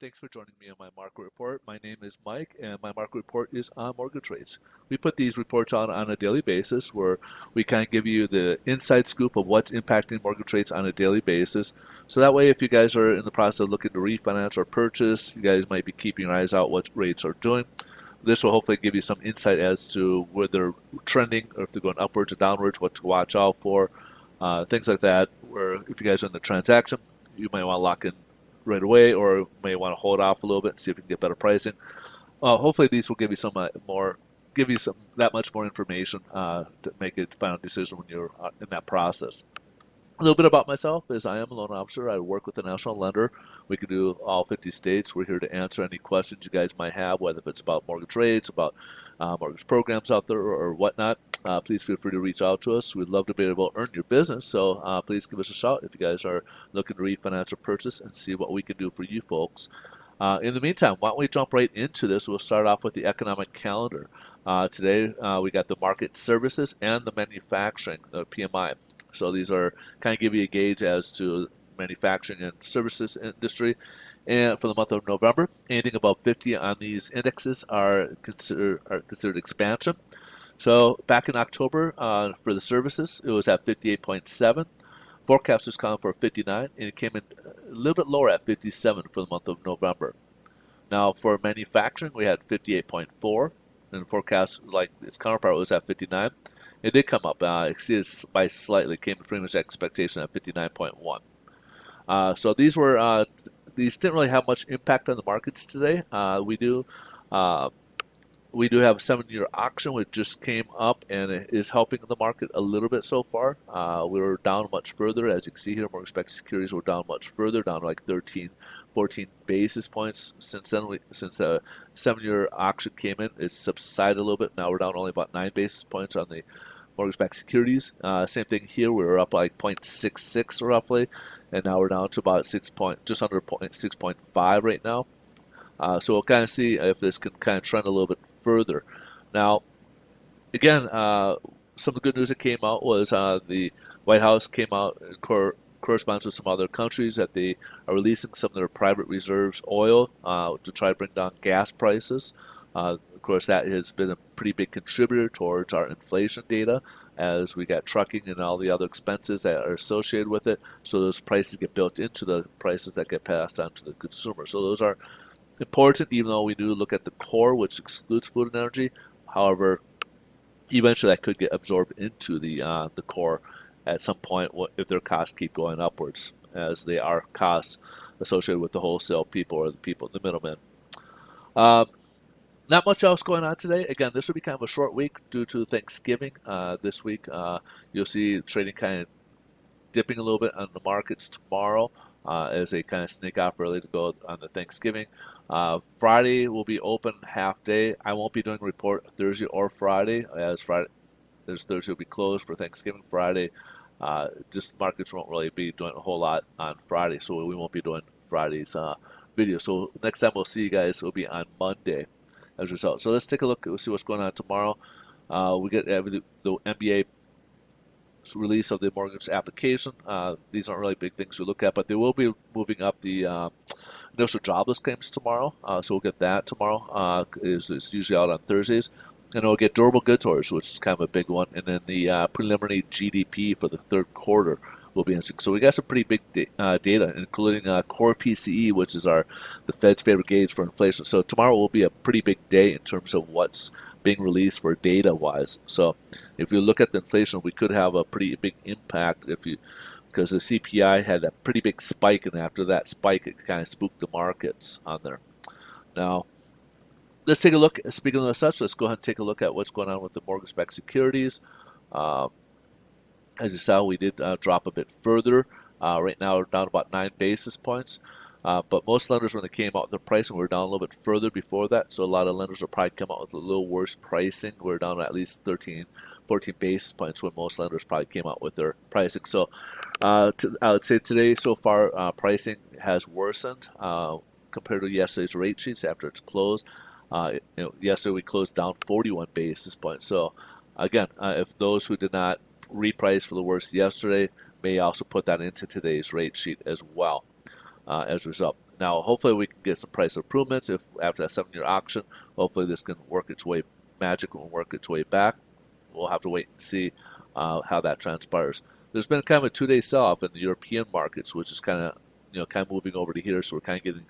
thanks for joining me on my market report. My name is Mike, and my market report is on mortgage rates. We put these reports on a daily basis where we kind of give you the inside scoop of what's impacting mortgage rates on a daily basis. So that way, if you guys are in the process of looking to refinance or purchase, you guys might be keeping your eyes out what rates are doing. This will hopefully give you some insight as to where they're trending or if they're going upwards or downwards, what to watch out for, things like that. Where if you guys are in the transaction, you might want to lock in right away, or may want to hold off a little bit and see if you can get better pricing. Hopefully, these will give you some give you some that much more information to make a final decision when you're in that process. A little bit about myself is I am a loan officer. I work with a national lender. We can do all 50 states. We're here to answer any questions you guys might have, whether if it's about mortgage rates, about mortgage programs out there, or whatnot. Please feel free to reach out to us. We'd love to be able to earn your business. So please give us a shout if you guys are looking to refinance or purchase and see what we can do for you folks. In the meantime, why don't we jump right into this? We'll start off with the economic calendar. Today, we got the market services and the manufacturing, the PMI. So these are kind of give you a gauge as to manufacturing and services industry. And for the month of November, anything above 50 on these indexes are considered expansion. So back in October, for the services, it was at 58.7. Forecast was calling for 59, and it came in a little bit lower at 57 for the month of November. Now for manufacturing, we had 58.4, and the forecast, like its counterpart, was at 59. It did come up, exceeded by slightly, came to pretty much expectation at 59.1. So these didn't really have much impact on the markets today. Uh, we do have a 7-year auction which just came up and it is helping the market a little bit so far. We were down much further, as you can see here. Mortgage-backed securities were down much further, down like 13, 14 basis points since then. Since the 7-year auction came in, it's subsided a little bit. Now we're down only about 9 basis points on the mortgage-backed securities. Same thing here. We were up like 0.66 roughly, and now we're down to about just under 6.5 right now. So we'll kind of see if this can kind of trend a little bit further. Now, again, some of the good news that came out was the White House came out and corresponds with some other countries that they are releasing some of their private reserves oil to try to bring down gas prices. Of course, that has been a pretty big contributor towards our inflation data as we got trucking and all the other expenses that are associated with it. So those prices get built into the prices that get passed on to the consumer. So those are important, even though we do look at the core, which excludes food and energy. However, eventually that could get absorbed into the core at some point if their costs keep going upwards, as they are costs associated with the wholesale people or the people, the middlemen. Um, Not much else going on today. Again, this will be kind of a short week due to Thanksgiving. This week, you'll see trading kind of dipping a little bit on the markets tomorrow as they kind of sneak off early to go on the Thanksgiving. Friday will be open half day. I won't be doing a report Thursday or Friday, as Thursday will be closed for Thanksgiving. Friday, just markets won't really be doing a whole lot on Friday, so we won't be doing Friday's video. So next time we'll see you guys will be on Monday as a result. So let's take a look. We'll see what's going on tomorrow. We get the NBA release of the mortgage application. These aren't really big things to look at, but they will be moving up the initial jobless claims tomorrow. So we'll get that tomorrow. It's usually out on Thursdays. And we'll get durable goods orders, which is kind of a big one. And then the preliminary GDP for the third quarter will be interesting. So we got some pretty big data, including core PCE, which is the Fed's favorite gauge for inflation. So tomorrow will be a pretty big day in terms of what's being released for data-wise. So if you look at the inflation, we could have a pretty big impact because the CPI had a pretty big spike, and after that spike, it kind of spooked the markets on there. Now, let's take a look. Speaking of such, let's go ahead and take a look at what's going on with the mortgage-backed securities. As you saw, we did drop a bit further. Right now, we're down about 9 basis points. But most lenders, when they came out with their pricing, were down a little bit further before that. So a lot of lenders will probably come out with a little worse pricing. We're down at least 13, 14 basis points when most lenders probably came out with their pricing. So I would say today, so far, pricing has worsened compared to yesterday's rate sheets after it's closed. Yesterday we closed down 41 basis points. So again, if those who did not reprice for the worst yesterday may also put that into today's rate sheet as well. As a result, Now, hopefully we can get some price improvements if after that 7-year auction. Hopefully this can work its way, magic will work its way back. We'll have to wait and see how that transpires. There's been kind of a 2-day sell-off in the European markets, which is kind of kind of moving over to here, so we're kind of getting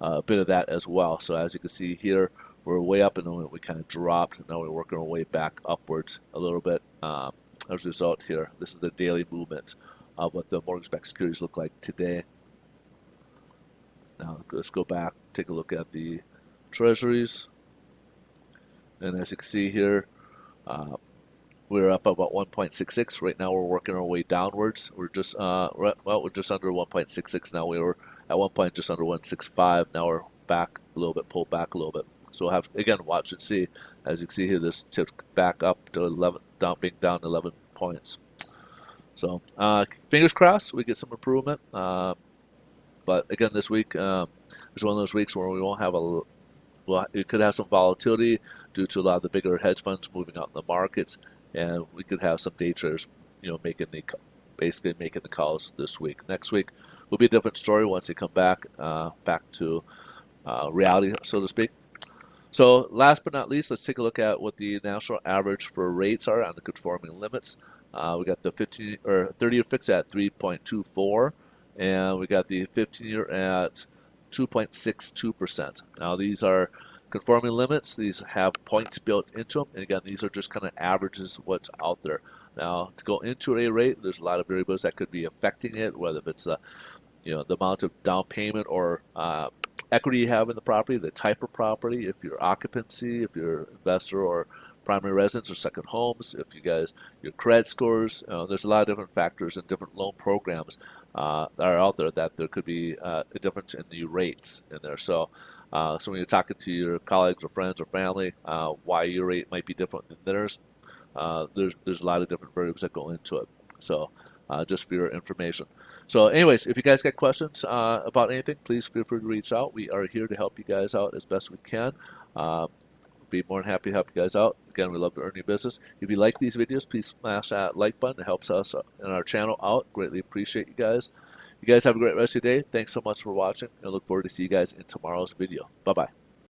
a bit of that as well. So as you can see here, we're way up and then we kind of dropped. Now we're working our way back upwards a little bit. As a result here, this is the daily movement of what the mortgage-backed securities look like today. Now let's go back, take a look at the Treasuries. And as you can see here, we're up about 1.66. Right now we're working our way downwards. We're just we're just under 1.66 now. We were at one point just under 165. Now we're back a little bit, pulled back a little bit. So we'll have again watch and see. As you can see here, this tipped back up to 11, being down 11 points. So fingers crossed we get some improvement. But again, this week is one of those weeks where we won't have it could have some volatility due to a lot of the bigger hedge funds moving out in the markets, and we could have some day traders, basically making the calls this week. Next week will be a different story once they come back to reality, so to speak. So last but not least, let's take a look at what the national average for rates are on the conforming limits. We got the 15 or 30-year fix at 3.24, and we got the 15-year at 2.62%. Now these are conforming limits. These have points built into them, and again, these are just kind of averages of what's out there. Now to go into a rate, there's a lot of variables that could be affecting it, whether it's the amount of down payment or equity you have in the property, the type of property, if you're occupancy, if you're investor or primary residence or second homes, if your credit scores. There's a lot of different factors and different loan programs that are out there that there could be a difference in the rates in there. So when you're talking to your colleagues or friends or family, why your rate might be different than theirs, there's a lot of different variables that go into it. So just for your information. So anyways, if you guys got questions about anything, please feel free to reach out. We are here to help you guys out as best we can. Be more than happy to help you guys out. Again, we love to earn your business. If you like these videos, please smash that like button. It helps us and our channel out. Greatly appreciate you guys. You guys have a great rest of your day. Thanks so much for watching, and I look forward to see you guys in tomorrow's video. Bye-bye.